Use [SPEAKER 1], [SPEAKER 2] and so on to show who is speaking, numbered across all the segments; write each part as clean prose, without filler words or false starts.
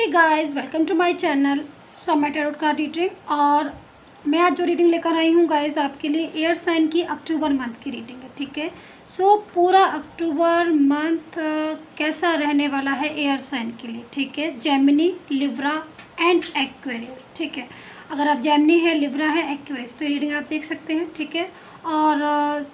[SPEAKER 1] Hey guys, welcome to my channel Saumya tarot card reading. और मैं आज जो रीडिंग लेकर आई हूँ गाइस आपके लिए एयर साइन की अक्टूबर मंथ की रीडिंग है। ठीक है, सो पूरा अक्टूबर मंथ कैसा रहने वाला है एयर साइन के लिए। ठीक है, जेमिनी, लिब्रा एंड एक्वेरियस। ठीक है, अगर आप जेमिनी है, लिब्रा है, एक्वेरियस तो रीडिंग आप देख सकते हैं। ठीक है, और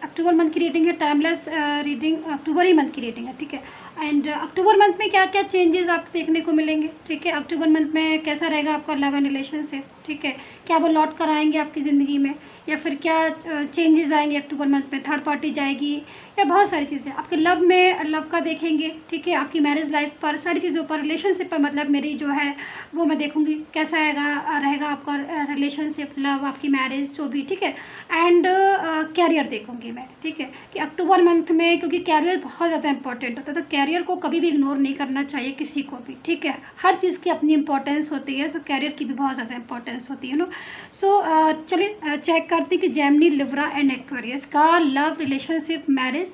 [SPEAKER 1] अक्टूबर मंथ की रीडिंग है, टाइमलेस रीडिंग अक्टूबर ही मंथ की रीडिंग है। ठीक है, एंड अक्टूबर मंथ में क्या क्या चेंजेस आपको देखने को मिलेंगे। ठीक है, अक्टूबर मंथ में कैसा रहेगा आपका लव एंड रिलेशनशिप। ठीक है, क्या वो लौट कर आएंगे आपकी ज़िंदगी में, या फिर क्या चेंजेस आएंगे अक्टूबर मंथ में, थर्ड पार्टी जाएगी, या बहुत सारी चीज़ें आपके लव में, लव का देखेंगे। ठीक है, आपकी मैरिज लाइफ पर, सारी चीज़ों पर, रिलेशनशिप पर, मतलब मेरी जो है वो मैं देखूँगी कैसा रहेगा आपका रिलेशनशिप, लव, आपकी मैरिज जो भी। ठीक है, एंड कैरियर देखूँगी मैं। ठीक है, कि अक्टूबर मंथ में, क्योंकि कैरियर बहुत ज़्यादा इंपॉर्टेंट होता है, तो कैरियर को कभी भी इग्नोर नहीं करना चाहिए किसी को भी। ठीक है, हर चीज़ की अपनी इंपॉर्टेंस होती है, सो कैरियर की भी बहुत ज़्यादा इंपॉर्टेंस होती है ना। सो चलिए चेक करते हैं कि जेमिनी, लिब्रा एंड एक्वेरियस का लव, रिलेशनशिप, मैरिज,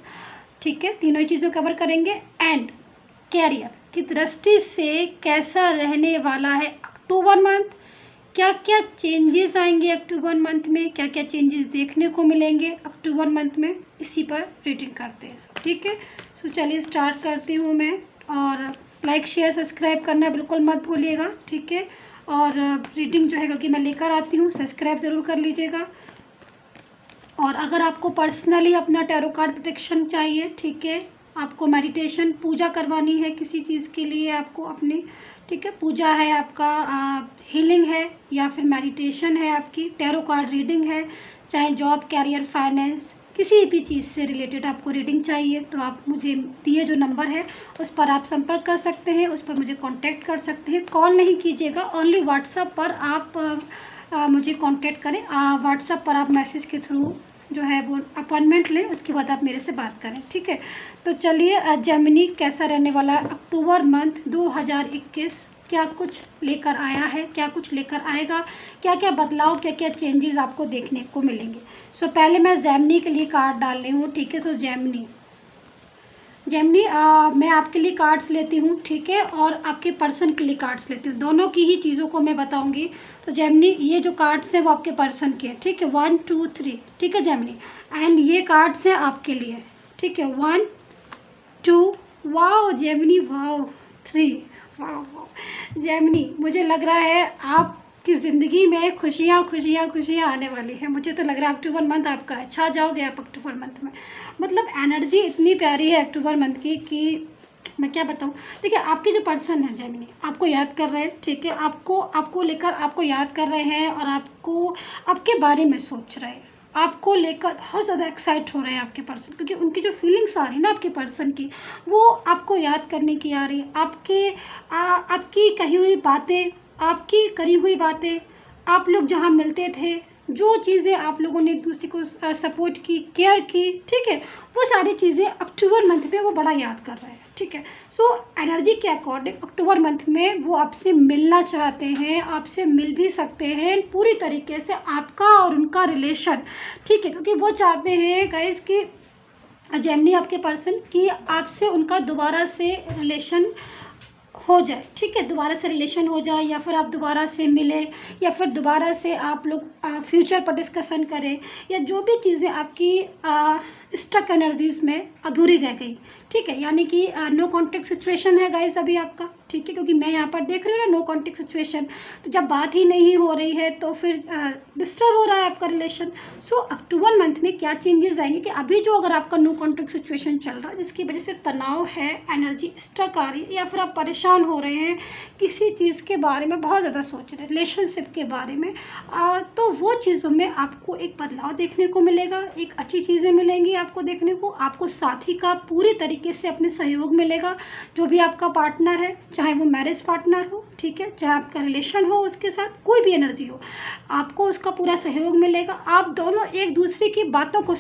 [SPEAKER 1] ठीक है, तीनों ही चीज़ों कवर करेंगे। एंड कैरियर की दृष्टि से कैसा रहने वाला है अक्टूबर मंथ, क्या क्या चेंजेस आएंगे अक्टूबर मंथ में, क्या क्या चेंजेस देखने को मिलेंगे अक्टूबर मंथ में, इसी पर रीडिंग करते हैं। ठीक है, सो चलिए स्टार्ट करती हूँ मैं। और लाइक, शेयर, सब्सक्राइब करना बिल्कुल मत भूलिएगा। ठीक है, और रीडिंग जो है क्योंकि मैं लेकर आती हूँ, सब्सक्राइब ज़रूर कर लीजिएगा। और अगर आपको पर्सनली अपना टैरो कार्ड प्रोटेक्शन चाहिए, ठीक है, आपको मेडिटेशन, पूजा करवानी है किसी चीज़ के लिए आपको अपनी, ठीक है, पूजा है आपका, हीलिंग है, या फिर मेडिटेशन है, आपकी टैरो कार्ड रीडिंग है, चाहे जॉब, कैरियर, फाइनेंस, किसी भी चीज़ से रिलेटेड आपको रीडिंग चाहिए, तो आप मुझे दिए जो नंबर है उस पर आप संपर्क कर सकते हैं, उस पर मुझे कांटेक्ट कर सकते हैं। कॉल नहीं कीजिएगा, ओनली व्हाट्सएप पर आप मुझे कांटेक्ट करें। व्हाट्सएप पर आप मैसेज के थ्रू जो है वो अपॉइंटमेंट लें, उसके बाद आप मेरे से बात करें। ठीक है, तो चलिए जेमिनी कैसा रहने वाला है अक्टूबर मंथ 2021, क्या कुछ लेकर आया है, क्या कुछ लेकर आएगा, क्या क्या बदलाव, क्या क्या चेंजेस आपको देखने को मिलेंगे। सो पहले मैं जेमिनी के लिए कार्ड डाल रही हूँ। ठीक है, तो जेमिनी मैं आपके लिए कार्ड्स लेती हूँ। ठीक है, और आपके पर्सन के लिए कार्ड्स लेती हूँ, दोनों की ही चीज़ों को मैं बताऊँगी। तो जेमिनी, ये जो कार्ड्स हैं वो आपके पर्सन के हैं। ठीक है, 1 2 3। ठीक है जेमिनी, एंड ये कार्ड्स हैं आपके लिए। ठीक है, 1 2, wow Gemini, wow 3, wow wow Gemini, मुझे लग रहा है आपकी ज़िंदगी में खुशियाँ खुशियाँ खुशियाँ आने वाली है। मुझे तो लग रहा है अक्टूबर मंथ आपका है, छा जाओगे आप अक्टूबर मंथ में। मतलब एनर्जी इतनी प्यारी है अक्टूबर मंथ की कि मैं क्या बताऊँ। देखिए, आपके जो पर्सन है जेमिनी आपको याद कर रहे हैं। ठीक है, आपको लेकर आपको याद कर रहे हैं, और आपको आपके बारे में सोच रहे हैं, आपको लेकर बहुत ज़्यादा एक्साइट हो रहे हैं आपके पर्सन, क्योंकि उनकी जो फीलिंग्स आ रही है ना आपके पर्सन की, वो आपको याद करने की आ रही है। आपकी कही हुई बातें, आपकी करी हुई बातें, आप लोग जहाँ मिलते थे, जो चीज़ें आप लोगों ने एक दूसरे को सपोर्ट की, केयर की, ठीक है, वो सारी चीज़ें अक्टूबर मंथ में वो बड़ा याद कर रहे हैं। ठीक है, सो एनर्जी के अकॉर्डिंग अक्टूबर मंथ में वो आपसे मिलना चाहते हैं, आपसे मिल भी सकते हैं पूरी तरीके से, आपका और उनका रिलेशन। ठीक है, क्योंकि वो चाहते हैं गाइस कि जेमिनी, आपके पर्सन, कि आपसे उनका दोबारा से रिलेशन हो जाए। ठीक है, दोबारा से रिलेशन हो जाए, या फिर आप दोबारा से मिले, या फिर दोबारा से आप लोग फ्यूचर पर डिस्कशन करें, या जो भी चीज़ें आपकी स्टक एनर्जीज में अधूरी रह गई। ठीक है, यानी कि नो कॉन्टेक्ट सिचुएशन है गाइस अभी आपका। ठीक है, क्योंकि मैं यहाँ पर देख रही हूँ ना नो कॉन्टेक्ट सिचुएशन, तो जब बात ही नहीं हो रही है तो फिर डिस्टर्ब हो रहा है आपका रिलेशन। सो अक्टूबर मंथ में क्या चेंजेस आएंगे कि अभी जो अगर आपका नो कॉन्टेक्ट सिचुएशन चल रहा है, जिसकी वजह से तनाव है, एनर्जी स्टक आ रही है, या फिर आप परेशान हो रहे हैं किसी चीज़ के बारे में, बहुत ज़्यादा सोच रहे हैं रिलेशनशिप के बारे में, तो वो चीज़ों में आपको एक बदलाव देखने को मिलेगा, एक अच्छी चीज़ें मिलेंगी आपको देखने को। आपको साथी का पूरी तरीके से अपने सहयोग मिलेगा, जो भी आपका पार्टनर है, चाहे वो मैरिज पार्टनर हो, ठीक है, चाहे आपका रिलेशन हो उसके साथ, कोई भी एनर्जी हो, आपको उसका पूरा सहयोग मिलेगा। आप दोनों एक दूसरे की बातों को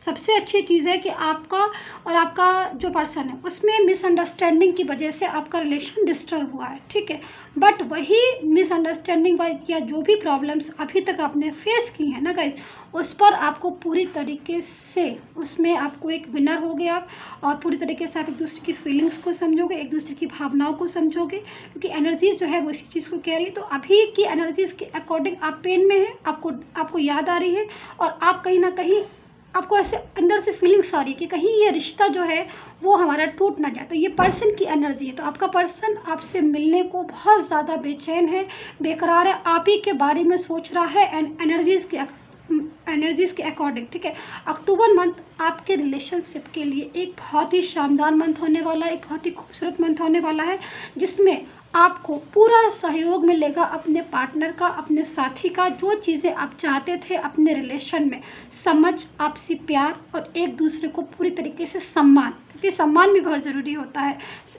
[SPEAKER 1] सबसे अच्छी चीज़ है कि आपका और आपका जो पर्सन है उसमें मिसअंडरस्टैंडिंग की वजह से आपका रिलेशन डिस्टर्ब हुआ है, ठीक है। बट वही मिसअंडरस्टैंडिंग या जो भी प्रॉब्लम्स अभी तक आपने फेस की हैं ना गाइस, उस पर आपको पूरी तरीके से उसमें आपको एक विनर हो गया आप, और पूरी तरीके से आप एक दूसरे की फीलिंग्स को समझोगे, एक दूसरे की भावनाओं को समझोगे, क्योंकि एनर्जीज जो है वो इसी चीज़ को कह रही है। तो अभी की एनर्जीज़ के अकॉर्डिंग आप पेन में हैं, आपको याद आ रही है, और आप कहीं ना कहीं आपको ऐसे अंदर से फीलिंग्स आ रही है कि कहीं ये रिश्ता जो है वो हमारा टूट ना जाए। तो ये पर्सन की एनर्जी है। तो आपका पर्सन आपसे मिलने को बहुत ज़्यादा बेचैन है, बेकरार है, आप ही के बारे में सोच रहा है एंड एनर्जीज़ के अकॉर्डिंग, ठीक है। अक्टूबर मंथ आपके रिलेशनशिप के लिए एक बहुत ही शानदार मंथ होने वाला है, एक बहुत ही खूबसूरत मंथ होने वाला है, जिसमें आपको पूरा सहयोग मिलेगा अपने पार्टनर का, अपने साथी का। जो चीज़ें आप चाहते थे अपने रिलेशन में, समझ, आपसी प्यार और एक दूसरे को पूरी तरीके से सम्मान, क्योंकि सम्मान भी बहुत ज़रूरी होता है,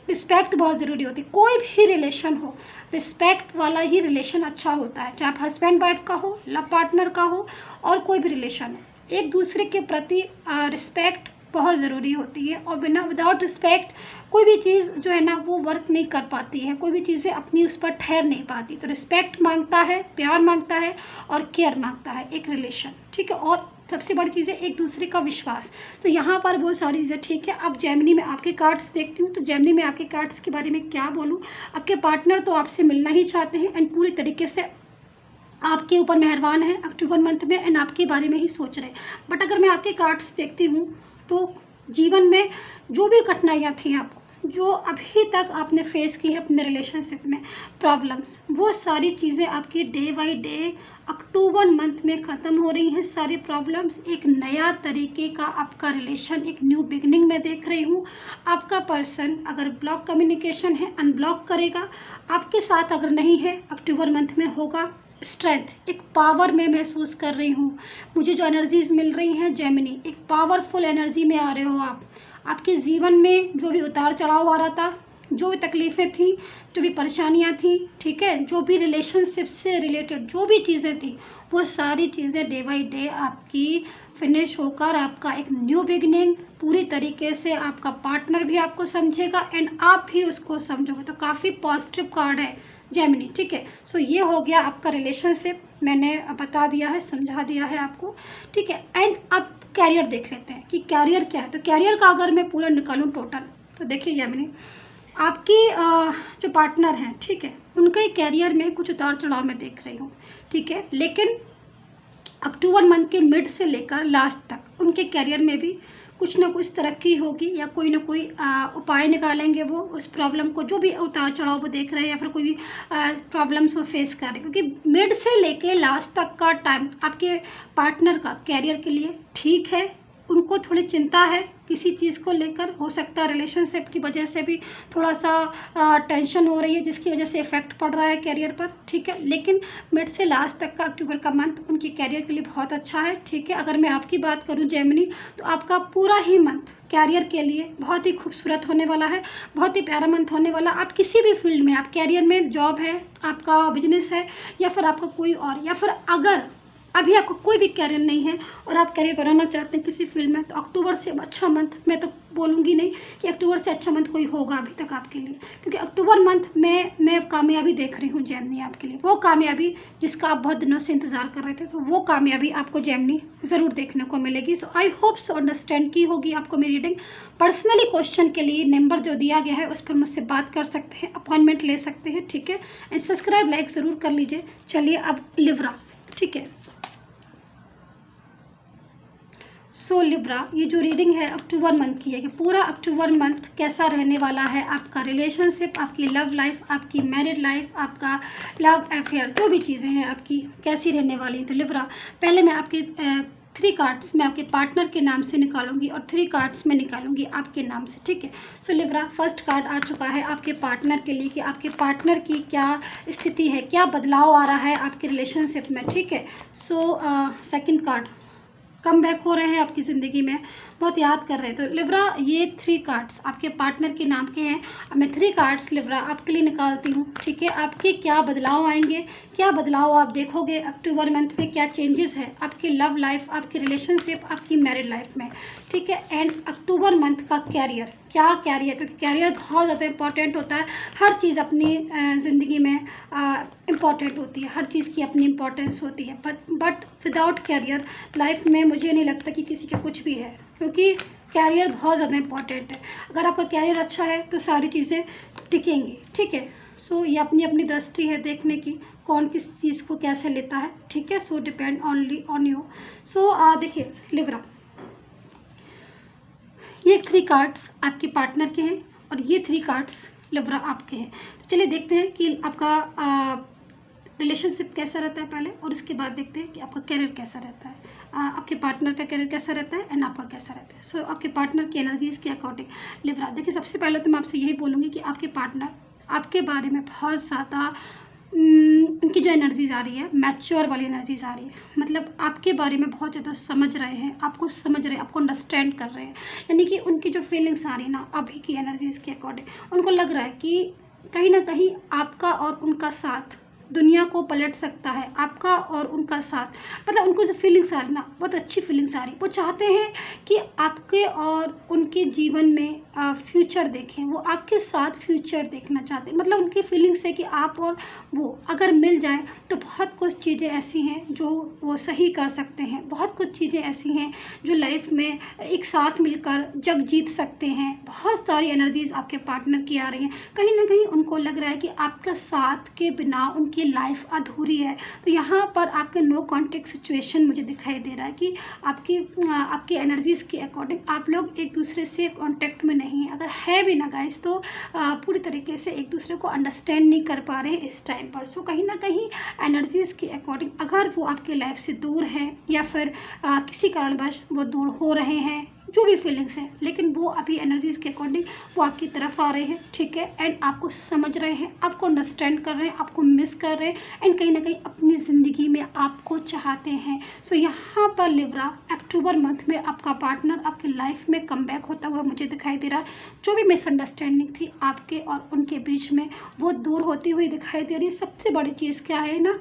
[SPEAKER 1] रिस्पेक्ट बहुत ज़रूरी होती है। कोई भी रिलेशन हो, रिस्पेक्ट वाला ही रिलेशन अच्छा होता है, चाहे आप हस्बैंड वाइफ का हो, लव पार्टनर का हो, और कोई भी रिलेशन हो। एक दूसरे के प्रति रिस्पेक्ट बहुत ज़रूरी होती है, और विदाउट रिस्पेक्ट कोई भी चीज़ जो है ना वो वर्क नहीं कर पाती है, कोई भी चीज़ें अपनी उस पर ठहर नहीं पाती। तो रिस्पेक्ट मांगता है, प्यार मांगता है और केयर मांगता है एक रिलेशन, ठीक है। और सबसे बड़ी चीज़ है एक दूसरे का विश्वास। तो यहाँ पर वो सारी चीज़ें ठीक है। अब जेमिनी में आपके कार्ड्स देखती हूँ, तो जेमिनी में आपके कार्ड्स के बारे में क्या बोलूँ। आपके पार्टनर तो आपसे मिलना ही चाहते हैं एंड पूरी तरीके से आपके ऊपर मेहरबान है अक्टूबर मंथ में, एंड आपके बारे में ही सोच रहे हैं। बट अगर मैं आपके कार्ड्स देखती हूँ तो जीवन में जो भी कठिनाइयाँ थी आपको, जो अभी तक आपने फेस की है अपने रिलेशनशिप में प्रॉब्लम्स, वो सारी चीज़ें आपकी day by day October month में ख़त्म हो रही हैं। सारी प्रॉब्लम्स, एक नया तरीके का आपका रिलेशन, एक न्यू बिगनिंग में देख रही हूँ। आपका पर्सन अगर ब्लॉक कम्युनिकेशन है, अनब्लॉक करेगा। आपके साथ अगर नहीं है, अक्टूबर मंथ में होगा। स्ट्रेंथ, एक पावर में महसूस कर रही हूँ। मुझे जो एनर्जीज मिल रही हैं जेमिनी, एक पावरफुल एनर्जी में आ रहे हो आप। आपके जीवन में जो भी उतार चढ़ाव आ रहा था, जो भी तकलीफ़ें थी, जो भी परेशानियाँ थी, ठीक है, जो भी रिलेशनशिप से रिलेटेड जो भी चीज़ें थी, वो सारी चीज़ें डे बाई डे आपकी फिनिश होकर आपका एक न्यू बिगनिंग, पूरी तरीके से आपका पार्टनर भी आपको समझेगा एंड आप भी उसको समझोगे। तो काफ़ी पॉजिटिव कार्ड है जेमिनी, ठीक है। सो ये हो गया आपका रिलेशनशिप, मैंने बता दिया है, समझा दिया है आपको, ठीक है। एंड अब कैरियर देख लेते हैं कि कैरियर क्या है। तो कैरियर का अगर मैं पूरा निकालूं टोटल, तो देखिए जेमिनी, आपकी जो पार्टनर हैं, ठीक है, उनके कैरियर में कुछ उतार चढ़ाव मैं देख रही हूँ, ठीक है। लेकिन अक्टूबर मंथ के मिड से लेकर लास्ट तक उनके कैरियर में भी कुछ ना कुछ तरक्की होगी, या कोई ना कोई उपाय निकालेंगे वो उस प्रॉब्लम को, जो भी उतार चढ़ाव वो देख रहे हैं, या फिर कोई भी प्रॉब्लम्स वो फेस कर रहे हैं। क्योंकि मिड से लेके लास्ट तक का टाइम आपके पार्टनर का कैरियर के लिए ठीक है। उनको थोड़ी चिंता है किसी चीज़ को लेकर, हो सकता है रिलेशनशिप की वजह से भी थोड़ा सा टेंशन हो रही है, जिसकी वजह से इफ़ेक्ट पड़ रहा है कैरियर पर, ठीक है। लेकिन मिड से लास्ट तक का अक्टूबर का मंथ उनके कैरियर के लिए बहुत अच्छा है, ठीक है। अगर मैं आपकी बात करूं जेमिनी, तो आपका पूरा ही मंथ कैरियर के लिए बहुत ही खूबसूरत होने वाला है, बहुत ही प्यारा मंथ होने वाला। आप किसी भी फील्ड में, आप कैरियर में, जॉब है, आपका बिजनेस है, या फिर आपका कोई और, या फिर अगर अभी आपको कोई भी कैरियर नहीं है और आप कैरियर बनाना चाहते हैं किसी फील्ड में, तो अक्टूबर से अच्छा मंथ, मैं तो बोलूँगी नहीं कि अक्टूबर से अच्छा मंथ कोई होगा अभी तक आपके लिए, क्योंकि अक्टूबर मंथ में मैं कामयाबी देख रही हूँ जेमिनी आपके लिए। वो कामयाबी जिसका आप बहुत दिनों से इंतज़ार कर रहे थे, तो वो कामयाबी आपको जेमिनी ज़रूर देखने को मिलेगी। सो आई होप सो अंडरस्टैंड की होगी आपको मेरी रीडिंग। पर्सनली क्वेश्चन के लिए नंबर जो दिया गया है उस पर मुझसे बात कर सकते हैं, अपॉइंटमेंट ले सकते हैं, ठीक है। एंड सब्सक्राइब, लाइक ज़रूर कर लीजिए। चलिए अब लिब्रा, ठीक है। सो लिब्रा, ये जो रीडिंग है अक्टूबर मंथ की है कि पूरा अक्टूबर मंथ कैसा रहने वाला है, आपका रिलेशनशिप, आपकी लव लाइफ, आपकी मैरिड लाइफ, आपका लव अफेयर, जो भी चीज़ें हैं आपकी कैसी रहने वाली हैं। तो लिब्रा, पहले मैं आपके 3 कार्ड्स मैं आपके पार्टनर के नाम से निकालूंगी और 3 कार्ड्स मैं निकालूंगी आपके नाम से, ठीक है। सो लिब्रा, फर्स्ट कार्ड आ चुका है आपके पार्टनर के लिए कि आपके पार्टनर की क्या स्थिति है, क्या बदलाव आ रहा है आपके रिलेशनशिप में, ठीक है। So second card, come back हो रहे हैं आपकी ज़िंदगी में, बहुत याद कर रहे हैं। तो लिब्रा, ये 3 कार्ड्स आपके पार्टनर के नाम के हैं। अब मैं 3 कार्ड्स लिब्रा आपके लिए निकालती हूँ, ठीक है। आपके क्या बदलाव आएंगे, क्या बदलाव आप देखोगे अक्टूबर मंथ में, क्या चेंजेस है आपकी लव लाइफ, आपकी रिलेशनशिप, आपकी मैरिड लाइफ में, ठीक है। एंड अक्टूबर मंथ का कैरियर, क्या कैरियर, क्योंकि कैरियर बहुत ज़्यादा इंपॉर्टेंट होता है। हर चीज़ अपनी ज़िंदगी में इम्पॉर्टेंट होती है, हर चीज़ की अपनी इम्पोर्टेंस होती है, बट विदाउट कैरियर लाइफ में मुझे नहीं लगता कि किसी के कुछ भी है, क्योंकि कैरियर बहुत ज़्यादा इम्पॉर्टेंट है। अगर आपका कैरियर अच्छा है तो सारी चीज़ें टिकेंगी, ठीक है। सो ये अपनी अपनी दृष्टि है देखने की, कौन किस चीज़ को कैसे लेता है, ठीक है। So depend only on you. So देखिए लिब्रा, ये 3 कार्ड्स आपके पार्टनर के हैं और ये 3 कार्ड्स लिब्रा आपके हैं। तो चलिए देखते हैं कि आपका रिलेशनशिप कैसा रहता है पहले, और उसके बाद देखते हैं कि आपका कैरियर कैसा रहता है, आपके पार्टनर का कैरियर कैसा रहता है एंड आपका कैसा रहता है। सो आपके पार्टनर की एनर्जीज़ के अकॉर्डिंग लिब्रा, देखिए सबसे पहले तो मैं आपसे यही बोलूँगी कि आपके पार्टनर आपके बारे में बहुत ज़्यादा उनकी जो एनर्जीज आ रही है, मैच्योर वाली एनर्जीज आ रही है, मतलब आपके बारे में बहुत ज़्यादा समझ रहे हैं, आपको समझ रहे हैं, आपको अंडरस्टैंड कर रहे हैं। यानी कि उनकी जो फीलिंग्स आ रही है ना अभी की एनर्जीज़ के अकॉर्डिंग, उनको लग रहा है कि कहीं ना कहीं आपका और उनका साथ दुनिया को पलट सकता है, आपका और उनका साथ, मतलब उनको जो फीलिंग्स आ रही ना बहुत अच्छी फीलिंग्स आ रही। वो चाहते हैं कि आपके और उनके जीवन में फ्यूचर देखें, वो आपके साथ फ्यूचर देखना चाहते हैं। मतलब उनकी फीलिंग्स है कि आप और वो अगर मिल जाएं तो बहुत कुछ चीज़ें ऐसी हैं जो वो सही कर सकते हैं, बहुत कुछ चीज़ें ऐसी हैं जो लाइफ में एक साथ मिलकर जग जीत सकते हैं। बहुत सारी एनर्जीज़ आपके पार्टनर की आ रही हैं। कहीं ना कहीं उनको लग रहा है कि आपका साथ के बिना उनकी लाइफ अधूरी है। तो यहाँ पर आपके नो कॉन्टेक्ट सिचुएशन मुझे दिखाई दे रहा है कि आपकी एनर्जीज़ के अकॉर्डिंग आप लोग एक दूसरे से कॉन्टेक्ट में नहीं है। अगर है भी ना गाइस तो पूरी तरीके से एक दूसरे को अंडरस्टैंड नहीं कर पा रहे हैं इस टाइम पर। सो कहीं ना कहीं एनर्जीज़ के अकॉर्डिंग अगर वो आपके लाइफ से दूर हैं या फिर किसी कारणवश वो दूर हो रहे हैं, जो भी फीलिंग्स हैं, लेकिन वो अभी एनर्जीज़ के अकॉर्डिंग वो आपकी तरफ आ रहे हैं, ठीक है। एंड आपको समझ रहे हैं, आपको अंडरस्टैंड कर रहे हैं, आपको मिस कर रहे हैं एंड कहीं ना कहीं अपनी ज़िंदगी में आपको चाहते हैं। सो यहाँ पर लिब्रा अक्टूबर मंथ में आपका पार्टनर आपकी लाइफ में कमबैक होता हुआ मुझे दिखाई दे रहा है। जो भी मिसअंडरस्टैंडिंग थी आपके और उनके बीच में वो दूर होती हुई दिखाई दे रही है। सबसे बड़ी चीज़ क्या है ना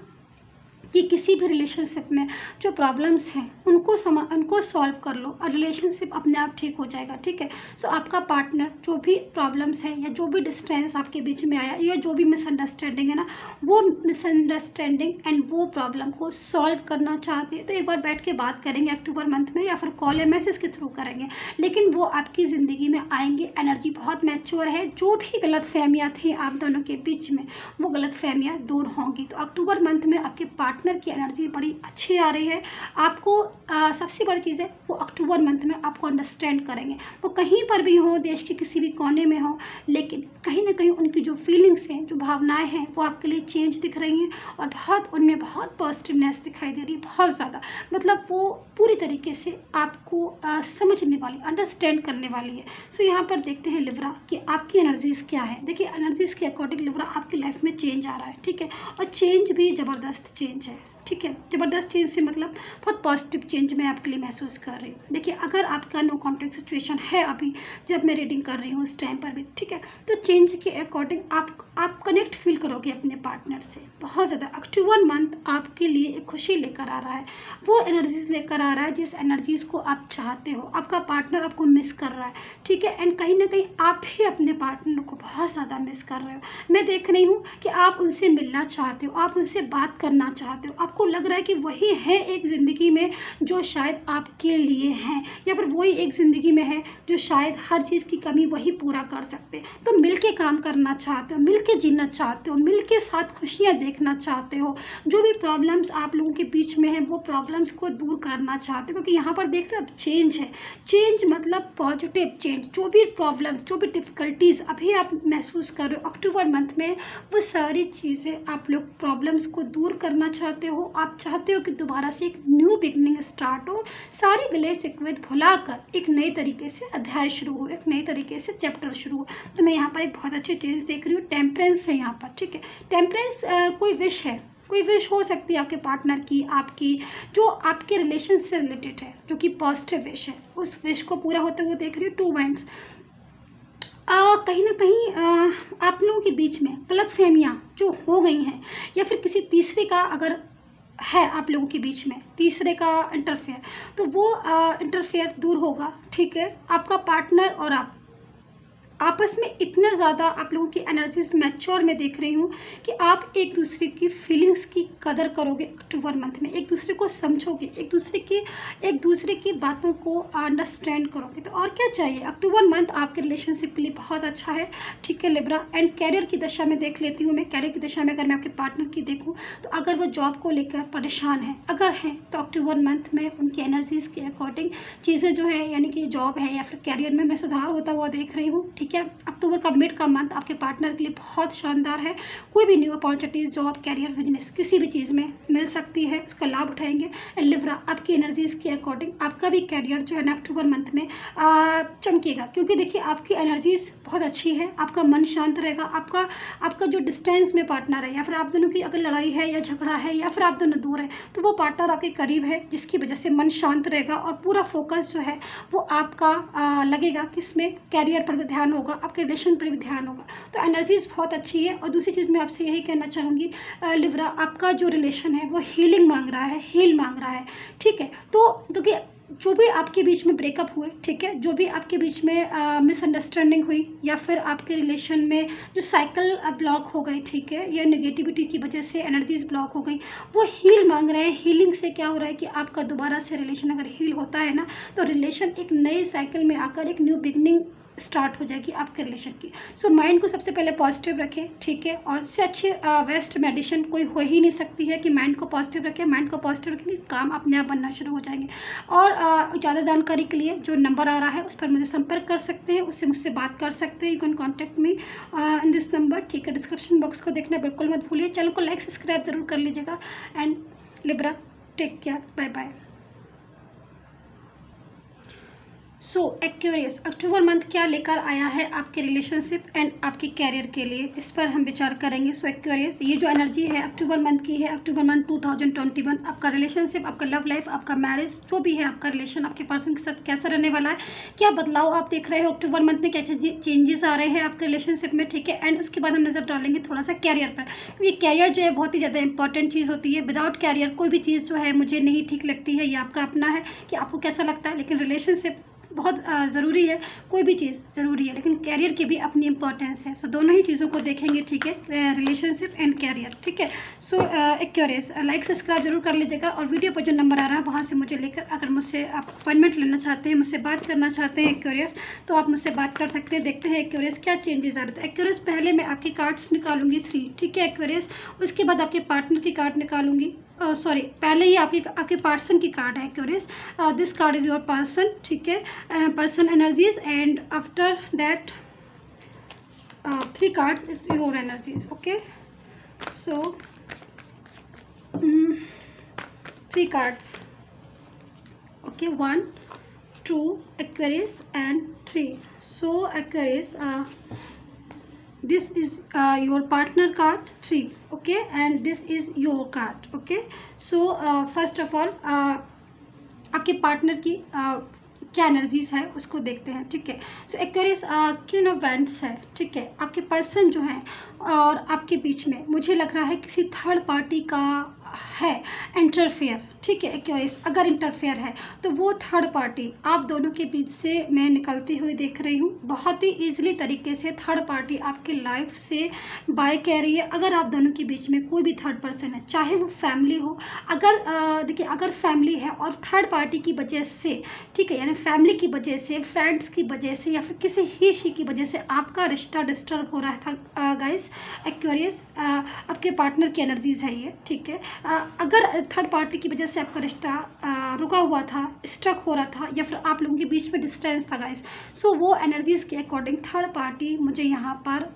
[SPEAKER 1] कि किसी भी रिलेशनशिप में जो प्रॉब्लम्स हैं उनको सॉल्व कर लो और रिलेशनशिप अपने आप ठीक हो जाएगा, ठीक है। सो आपका पार्टनर जो भी प्रॉब्लम्स है या जो भी डिस्टेंस आपके बीच में आया या जो भी मिसअंडरस्टैंडिंग है ना, वो मिसअंडरस्टैंडिंग एंड वो प्रॉब्लम को सॉल्व करना चाहते हैं तो एक बार बैठ के बात करेंगे अक्टूबर मंथ में, या फिर कॉल या मैसेज के थ्रू करेंगे, लेकिन वो आपकी ज़िंदगी में आएंगे। एनर्जी बहुत मैच्योर है। जो भी गलत फहमियाँ थी आप दोनों के बीच में वो गलत फहमियाँ दूर होंगी। तो अक्टूबर मंथ में आपके पार्टनर की एनर्जी बड़ी अच्छी आ रही है। आपको सबसे बड़ी चीज़ है वो अक्टूबर मंथ में आपको अंडरस्टैंड करेंगे। वो कहीं पर भी हो, देश के किसी भी कोने में हो, लेकिन कहीं ना कहीं उनकी जो फीलिंग्स हैं, जो भावनाएं हैं वो आपके लिए चेंज दिख रही हैं और उनमें बहुत पॉजिटिवनेस दिखाई दे रही है, बहुत ज़्यादा। मतलब वो पूरी तरीके से आपको समझने वाली, अंडरस्टैंड करने वाली है। सो यहाँ पर देखते हैं लिब्रा कि आपकी एनर्जीज़ क्या है। देखिए एनर्जीज़ के अकॉर्डिंग लिब्रा आपकी लाइफ में चेंज आ रहा है, ठीक है, और चेंज भी ज़बरदस्त चेंज है, ठीक है। ज़बरदस्त चेंज से मतलब बहुत पॉजिटिव चेंज मैं आपके लिए महसूस कर रही हूँ। देखिए अगर आपका नो कॉन्टेक्ट सिचुएशन है अभी जब मैं रीडिंग कर रही हूँ उस टाइम पर भी, ठीक है, तो चेंज के अकॉर्डिंग आप कनेक्ट फील करोगे अपने पार्टनर से बहुत ज़्यादा। अक्टूबर मंथ आपके लिए एक खुशी लेकर आ रहा है, वो एनर्जीज लेकर आ रहा है जिस एनर्जीज़ को आप चाहते हो। आपका पार्टनर आपको मिस कर रहा है, ठीक है, एंड कहीं ना कहीं आप भी अपने पार्टनर को बहुत ज़्यादा मिस कर रहे हो। मैं देख रही हूँ कि आप उनसे मिलना चाहते हो, आप उनसे बात करना चाहते हो। आपको लग रहा है कि वही है एक ज़िंदगी में जो शायद आपके लिए हैं, या फिर वही एक ज़िंदगी में है जो शायद हर चीज़ की कमी वही पूरा कर सकते हैं। तो मिल के काम करना चाहते हो, मिल के जीना चाहते हो, मिल के साथ खुशियाँ देखना चाहते हो। जो भी प्रॉब्लम्स आप लोगों के बीच में है वो प्रॉब्लम्स को दूर करना चाहते हो, क्योंकि यहाँ पर देख रहे हो चेंज है। चेंज मतलब पॉजिटिव चेंज। जो भी प्रॉब्लम्स, जो भी डिफ़िकल्टीज़ अभी आप महसूस कर रहे हो अक्टूबर मंथ में, वो सारी चीज़ें आप लोग प्रॉब्लम्स को दूर करना चाहते हो। आप चाहते हो कि दोबारा से एक न्यू बिगनिंग स्टार्ट हो, सारी गिले शिकवे भुलाकर एक नए तरीके से अध्याय शुरू हो, एक नए तरीके से चैप्टर शुरू हो। तो मैं यहाँ पर एक बहुत अच्छी चीज़ देख रही हूँ, टेम्परेंस है यहाँ पर, ठीक है। टेम्परेंस कोई विश है, कोई विश हो सकती है आपके पार्टनर की, आपकी, जो आपके रिलेशन से रिलेटेड है, जो कि पॉजिटिव विश है। उस विश को पूरा होते हुए देख रही हूँ 2 वाइंड्स। कहीं ना कहीं आप लोगों के बीच में गलतफहमियाँ जो हो गई हैं, या फिर किसी तीसरे का अगर है आप लोगों के बीच में, तीसरे का इंटरफेयर, तो वो इंटरफेयर दूर होगा। ठीक है, आपका पार्टनर और आप आपस में इतने ज़्यादा आप लोगों की एनर्जीज मैच्योर में देख रही हूँ कि आप एक दूसरे की फीलिंग्स की कदर करोगे अक्टूबर मंथ में, एक दूसरे को समझोगे, एक दूसरे की बातों को अंडरस्टैंड करोगे। तो और क्या चाहिए, अक्टूबर मंथ आपके रिलेशनशिप के लिए बहुत अच्छा है। ठीक है लिब्रा। एंड कैरियर की दशा में देख लेती हूँ मैं। कैरियर की दशा में अगर मैं आपके पार्टनर की देखूँ, तो अगर वो जॉब को लेकर परेशान है, अगर हैं, तो अक्टूबर मंथ में उनकी एनर्जीज़ के अकॉर्डिंग चीज़ें जो है, यानी कि जॉब है या फिर कैरियर में मैं सुधार होता हुआ देख रही हूँ। ठीक है, अक्टूबर का मिड का मंथ आपके पार्टनर के लिए बहुत शानदार है। कोई भी new opportunities, job, career, business, किसी भी चीज़ में मिल सकती है, उसका लाभ उठाएंगे। एंड लिब्रा, आपकी एनर्जीज़ के अकॉर्डिंग आपका भी कैरियर जो है ना अक्टूबर मंथ में चमकेगा, क्योंकि देखिए आपकी एनर्जीज़ बहुत अच्छी है, आपका मन शांत रहेगा। आपका जो डिस्टेंस में पार्टनर है, या फिर आप दोनों की अगर लड़ाई है या झगड़ा है, या फिर आप दोनों दूर हैं, तो वो पार्टनर आपके करीब है, जिसकी वजह से मन शांत रहेगा और पूरा फोकस जो है वो आपका लगेगा किसमें, कैरियर पर भी ध्यान होगा, आपके रिलेशन पर भी ध्यान होगा। तो एनर्जीज़ बहुत अच्छी है। और दूसरी चीज़ मैं आपसे यही कहना चाहूँगी लिब्रा, आपका जो रिलेशन है वो हीलिंग मांग रहा है, हील मांग रहा है। ठीक है, तो देखिए जो भी आपके बीच में ब्रेकअप हुए, ठीक है, जो भी आपके बीच में मिसअंडरस्टैंडिंग हुई, या फिर आपके रिलेशन में जो साइकिल ब्लॉक हो गई, ठीक है, या नेगेटिविटी की वजह से एनर्जीज ब्लॉक हो गई, वो हील मांग रहे हैं। हीलिंग से क्या हो रहा है कि आपका दोबारा से रिलेशन अगर हील होता है ना, तो रिलेशन एक नए साइकिल में आकर एक न्यू बिगनिंग स्टार्ट हो जाएगी आपके रिलेशन की। सो माइंड को सबसे पहले पॉजिटिव रखें। ठीक है, और इससे अच्छे बेस्ट मेडिसिन कोई हो ही नहीं सकती है कि माइंड को पॉजिटिव रखें। माइंड को पॉजिटिव रखेंगे, काम अपने आप बनना शुरू हो जाएंगे। और ज़्यादा जानकारी के लिए जो नंबर आ रहा है उस पर मुझे संपर्क कर सकते हैं, उससे मुझसे बात कर सकते हैं। You can contact me in this number. ठीक है, डिस्क्रिप्शन बॉक्स को देखना बिल्कुल मत भूलिए। चैनल को लाइक सब्सक्राइब जरूर कर लीजिएगा। And Libra, take care, bye bye. So Aquarius, October month क्या लेकर आया है आपके रिलेशनशिप एंड आपके कैरियर के लिए, इस पर हम विचार करेंगे। सो एक्वेरियस, ये जो एनर्जी है अक्टूबर मंथ की है, अक्टूबर मंथ 2021, आपका रिलेशनशिप, आपका लव लाइफ, आपका मैरिज, जो भी है आपका रिलेशन आपके पर्सन के साथ कैसा रहने वाला है, क्या बदलाव आप देख रहे हो अक्टूबर मंथ में, क्या चेंजेस आ रहे हैं आपके रिलेशनशिप में। ठीक है, एंड उसके बाद हम नज़र डालेंगे थोड़ा सा कैरियर पर, क्योंकि कैरियर जो है बहुत ही ज़्यादा इंपॉर्टेंट चीज़ होती है। विदाउट कैरियर कोई भी चीज़ जो है मुझे नहीं ठीक लगती है, ये आपका अपना है कि आपको कैसा लगता है, लेकिन रिलेशनशिप बहुत ज़रूरी है। कोई भी चीज़ ज़रूरी है, लेकिन कैरियर की भी अपनी इंपॉर्टेंस है। सो दोनों ही चीज़ों को देखेंगे। ठीक है, रिलेशनशिप एंड कैरियर। ठीक है, सो एक्वेरियस, लाइक सब्सक्राइब जरूर कर लीजिएगा। और वीडियो पर जो नंबर आ रहा है वहाँ से मुझे लेकर, अगर मुझसे आप अपॉइंटमेंट लेना चाहते हैं, मुझसे बात करना चाहते हैं एक्वेरियस, तो आप मुझसे बात कर सकते हैं। देखते हैं एक्वेरियस क्या चेंजेस आ रहे हैं। तो एक्वेरियस, पहले मैं आपके कार्ड्स निकालूंगी 3। ठीक है एक्वेरियस, उसके बाद आपके पार्टनर की कार्ड निकालूंगी। सॉरी, पहले ही आपके पर्सन की कार्ड है Aquarius. This card is your person. ठीक है, person energies, and after that 3 cards is your energies. Okay, so 3 cards. Okay, 1 2 Aquarius and 3. So Aquarius, this is your partner card 3. Okay, and this is your card. Okay, so first of all आपके partner की क्या energies है उसको देखते हैं। ठीक है, सो Aquarius queen of wands है। ठीक है, आपके पर्सन जो है और आपके बीच में मुझे लग रहा है किसी थर्ड पार्टी का है इंटरफेयर। ठीक है एक्वेरियस, अगर इंटरफेयर है तो वो थर्ड पार्टी आप दोनों के बीच से मैं निकलती हुई देख रही हूँ। बहुत ही ईजिली तरीके से थर्ड पार्टी आपके लाइफ से बाय कह रही है। अगर आप दोनों के बीच में कोई भी थर्ड पर्सन है, चाहे वो फैमिली हो, अगर देखिए अगर फैमिली है और थर्ड पार्टी की वजह से, ठीक है, यानी फैमिली की वजह से, फ्रेंड्स की वजह से, या फिर किसी ही शी की वजह से आपका रिश्ता डिस्टर्ब हो रहा था गाइस एक्वेरियस, आपके पार्टनर की एनर्जीज है ये। ठीक है, अगर थर्ड पार्टी की वजह से आपका रिश्ता रुका हुआ था, स्टक हो रहा था, या फिर आप लोगों के बीच में डिस्टेंस था गाइस, सो वो एनर्जीज़ के अकॉर्डिंग थर्ड पार्टी मुझे यहाँ पर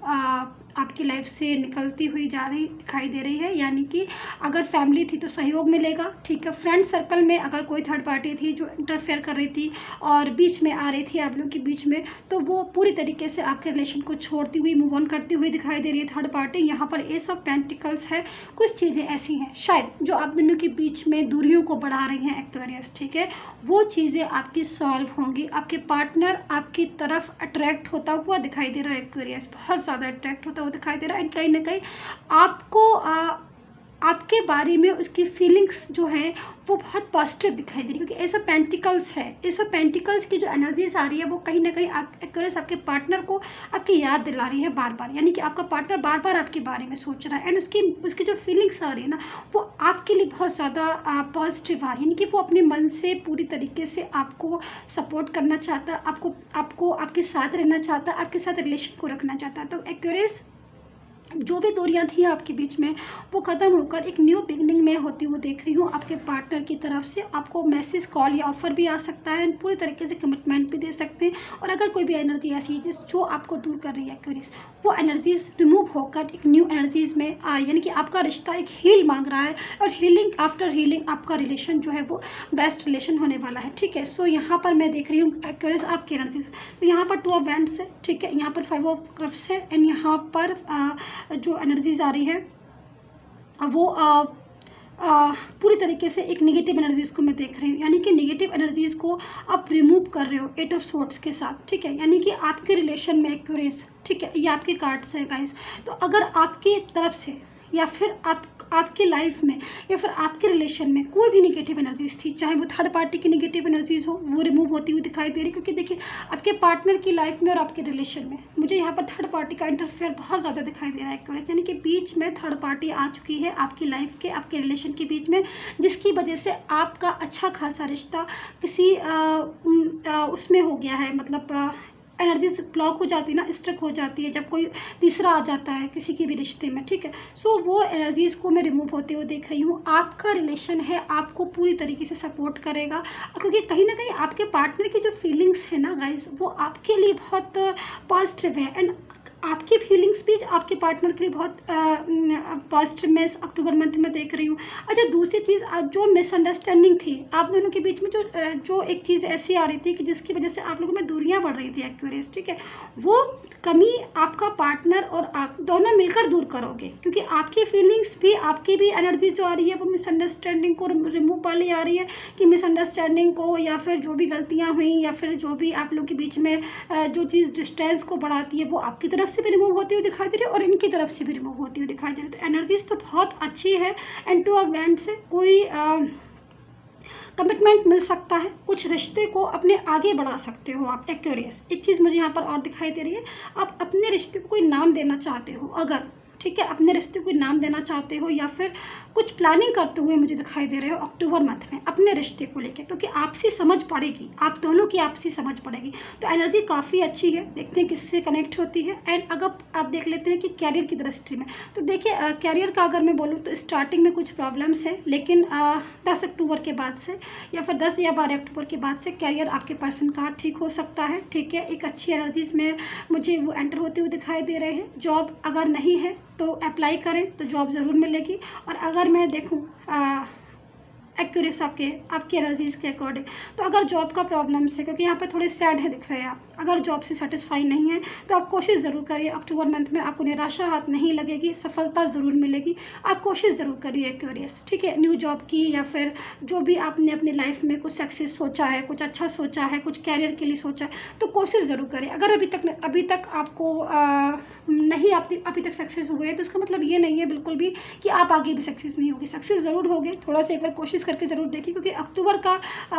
[SPEAKER 1] आपकी लाइफ से निकलती हुई जा रही दिखाई दे रही है। यानी कि अगर फैमिली थी तो सहयोग मिलेगा, ठीक है। फ्रेंड सर्कल में अगर कोई थर्ड पार्टी थी जो इंटरफेयर कर रही थी और बीच में आ रही थी आप लोगों के बीच में, तो वो पूरी तरीके से आपके रिलेशन को छोड़ती हुई, मूव ऑन करती हुई दिखाई दे रही है थर्ड पार्टी। यहाँ पर एस ऑफ पेंटिकल्स है। कुछ चीज़ें ऐसी हैं शायद जो आप दोनों के बीच में दूरियों को बढ़ा रही हैं एक्वेरियस, ठीक है। वो चीज़ें आपकी सॉल्व होंगी। आपके पार्टनर आपकी तरफ अट्रैक्ट होता हुआ दिखाई दे रहा है एक्वेरियस, बहुत ज़्यादा अट्रैक्ट होता हुआ दिखाई दे रहा है। एंड कहीं ना कहीं आपको आपके बारे में उसकी फीलिंग्स जो हैं वो बहुत पॉजिटिव दिखाई दे रही है, क्योंकि एस ऑफ पेंटिकल्स है। एस ऑफ पेंटिकल्स की जो एनर्जीज आ रही है वो कहीं ना कहीं एक्वेरियस आपके पार्टनर को आपकी याद दिला रही है बार बार। यानी कि आपका पार्टनर बार बार आपके बारे में सोच रहा है एंड उसकी जो फीलिंग्स आ रही है ना वो आपके लिए बहुत ज़्यादा पॉजिटिव आ रही है। यानी कि वो अपने मन से पूरी तरीके से आपको सपोर्ट करना चाहता है, आपको आपके साथ रहना चाहता है, आपके साथ रिलेशन को रखना चाहता है। तो एक्वेरियस जो भी दूरियां थी आपके बीच में वो ख़त्म होकर एक न्यू बिगनिंग में होती हुई देख रही हूँ। आपके पार्टनर की तरफ से आपको मैसेज, कॉल या ऑफर भी आ सकता है, पूरी तरीके से कमिटमेंट भी दे सकते हैं। और अगर कोई भी एनर्जी ऐसी है जो आपको दूर कर रही है एक्वेरियस, वो एनर्जीज रिमूव होकर एक न्यू एनर्जीज में आ रही है। यानी कि आपका रिश्ता एक हील मांग रहा है और हीलिंग आफ्टर हीलिंग आपका रिलेशन जो है वो बेस्ट रिलेशन होने वाला है, ठीक है। सो यहाँ पर मैं देख रही हूँ एक्वेरियस आपकी एनर्जीज। तो यहाँ पर 2 ऑफ वैंड्स है, ठीक है। यहाँ पर 5 ऑफ कप्स है एंड यहाँ पर जो एनर्जीज आ रही है वो पूरी तरीके से एक नेगेटिव एनर्जीज़ को मैं देख रही हूँ। यानी कि नेगेटिव एनर्जीज़ को आप रिमूव कर रहे हो 8 ऑफ स्वॉर्ड्स के साथ, ठीक है। यानी कि आपके रिलेशन में एक्वेरियस, ठीक है, ये आपके कार्ड्स हैं गाइस। तो अगर आपकी तरफ से या फिर आपकी लाइफ में या फिर आपके रिलेशन में कोई भी नेगेटिव एनर्जीज थी, चाहे वो थर्ड पार्टी की नेगेटिव एनर्जीज हो, वो रिमूव होती हुई दिखाई दे रही। क्योंकि देखिए आपके पार्टनर की लाइफ में और आपके रिलेशन में मुझे यहाँ पर थर्ड पार्टी का इंटरफेयर बहुत ज़्यादा दिखाई दे रहा है। यानी कि बीच में थर्ड पार्टी आ चुकी है आपकी लाइफ के, आपके रिलेशन के बीच में, जिसकी वजह से आपका अच्छा खासा रिश्ता किसी उसमें हो गया है। मतलब एनर्जीज ब्लॉक हो जाती है ना, स्ट्रक हो जाती है जब कोई तीसरा आ जाता है किसी के भी रिश्ते में, ठीक है। सो वो एनर्जीज़ को मैं रिमूव होते हुए देख रही हूँ। आपका रिलेशन है आपको पूरी तरीके से सपोर्ट करेगा, क्योंकि कहीं ना कहीं आपके पार्टनर की जो फीलिंग्स है ना गाइस वो आपके लिए बहुत पॉजिटिव है एंड आपकी फीलिंग्स भी आपके पार्टनर के लिए बहुत पॉजिटिव मैं अक्टूबर मंथ में देख रही हूँ। अच्छा, दूसरी चीज़ जो मिसअंडरस्टैंडिंग थी आप दोनों के बीच में, जो एक चीज़ ऐसी आ रही थी कि जिसकी वजह से आप लोगों में दूरियां बढ़ रही थी एक्वेरियस, ठीक है, वो कमी आपका पार्टनर और आप दोनों मिलकर दूर करोगे। क्योंकि आपकी फीलिंग्स भी, आपकी भी एनर्जी जो आ रही है वो मिसअंडरस्टैंडिंग को रिमूव वाली आ रही है कि मिसअंडरस्टैंडिंग को या फिर जो भी गलतियाँ हुई या फिर जो भी आप लोग के बीच में जो चीज़ डिस्टेंस को बढ़ाती है वो आपकी तरफ से भी रिमूव होती हुई दिखाई दे रही है और इनकी तरफ से भी रिमूव होती हुई दिखाई दे रही है। तो एनर्जीज तो बहुत अच्छी है एंड 2 ऑफ वैंड्स से कोई कमिटमेंट मिल सकता है, कुछ रिश्ते को अपने आगे बढ़ा सकते हो आप एक्वेरियस। एक चीज़ मुझे यहाँ पर और दिखाई दे रही है, आप अपने रिश्ते को कोई नाम देना चाहते हो अगर, ठीक है, अपने रिश्ते को नाम देना चाहते हो या फिर कुछ प्लानिंग करते हुए मुझे दिखाई दे रहे हो अक्टूबर मंथ में अपने रिश्ते को लेकर, क्योंकि आपसी समझ पड़ेगी, आप दोनों की आपसी समझ पड़ेगी। तो एनर्जी काफ़ी अच्छी है, देखते हैं किससे कनेक्ट होती है। एंड अगर आप देख लेते हैं कि कैरियर की दृष्टि में, तो देखिए कैरियर का अगर मैं बोलूँ तो स्टार्टिंग में कुछ प्रॉब्लम्स है, लेकिन 10 अक्टूबर के बाद से या फिर 10 या 12 अक्टूबर के बाद से कैरियर आपके पर्सन का ठीक हो सकता है, ठीक है। एक अच्छी एनर्जीज में मुझे वो एंटर होते हुए दिखाई दे रहे हैं। जॉब अगर नहीं है तो अप्लाई करें तो जॉब ज़रूर मिलेगी। और अगर मैं देखूं एक्यूरेस आपकी एनर्जीज़ के अकॉर्डिंग, तो अगर जॉब का प्रॉब्लम्स है, क्योंकि यहाँ पे थोड़े सैड है दिख रहे हैं आप, अगर जॉब से सेटिस्फाई नहीं है तो आप कोशिश ज़रूर करिए। अक्टूबर मंथ में आपको निराशा हाथ नहीं लगेगी, सफलता ज़रूर मिलेगी। आप कोशिश ज़रूर करिए एक्यूरियस, ठीक है, न्यू जॉब की या फिर जो भी आपने अपनी लाइफ में कुछ सक्सेस सोचा है, कुछ अच्छा सोचा है, कुछ कैरियर के लिए सोचा है, तो कोशिश ज़रूर करिए। अगर अभी तक आपको नहीं अभी तक सक्सेस हुए तो इसका मतलब ये नहीं है बिल्कुल भी कि आप आगे भी सक्सेस नहीं होगी, सक्सेस ज़रूर होगे। थोड़ा सा एक बार कोशिश करके ज़रूर देखिए, क्योंकि अक्टूबर का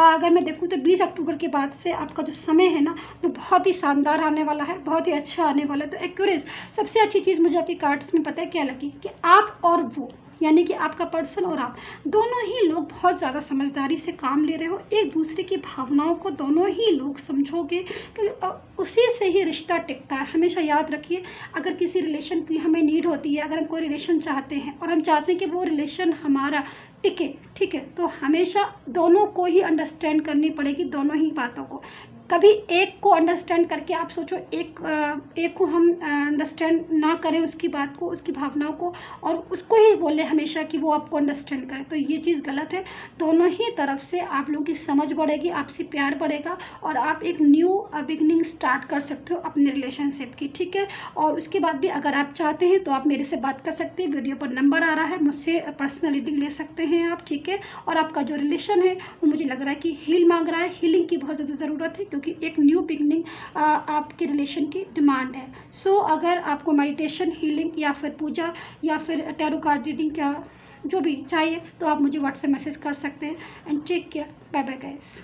[SPEAKER 1] अगर मैं देखूँ तो 20 अक्टूबर के बाद से आपका जो समय है ना वो बहुत ही शानदार आने वाला है, बहुत ही अच्छा आने वाला है। तो एक्यूरेस सबसे अच्छी चीज़ मुझे आपकी कार्ड्स में पता है क्या लगी, कि आप और वो, यानी कि आपका पर्सन और आप दोनों ही लोग बहुत ज़्यादा समझदारी से काम ले रहे हो, एक दूसरे की भावनाओं को दोनों ही लोग समझोगे, क्योंकि उसी से ही रिश्ता टिकता है। हमेशा याद रखिए, अगर किसी रिलेशन की हमें नीड होती है, अगर हम कोई रिलेशन चाहते हैं और हम चाहते हैं कि वो रिलेशन हमारा टिके, ठीक है, तो हमेशा दोनों को ही अंडरस्टैंड करनी पड़ेगी, दोनों ही बातों को। कभी एक को अंडरस्टैंड करके आप सोचो, एक को हम अंडरस्टैंड ना करें उसकी बात को, उसकी भावनाओं को, और उसको ही बोले हमेशा कि वो आपको अंडरस्टैंड करे, तो ये चीज़ गलत है। दोनों ही तरफ से आप लोगों की समझ बढ़ेगी, आपसे प्यार बढ़ेगा, और आप एक न्यू बिगनिंग स्टार्ट कर सकते हो अपने रिलेशनशिप की, ठीक है। और उसके बाद भी अगर आप चाहते हैं तो आप मेरे से बात कर सकते हैं, वीडियो पर नंबर आ रहा है, मुझसे पर्सनल रीडिंग ले सकते हैं आप, ठीक है। और आपका जो रिलेशन है वो मुझे लग रहा है कि हील मांग रहा है, हीलिंग की बहुत ज़्यादा ज़रूरत है, क्योंकि एक न्यू बिगनिंग आपके रिलेशन की डिमांड है। सो अगर आपको मेडिटेशन, हीलिंग या फिर पूजा या फिर टैरो कार्ड रीडिंग क्या जो भी चाहिए तो आप मुझे व्हाट्सएप मैसेज कर सकते हैं। And take care, bye bye guys.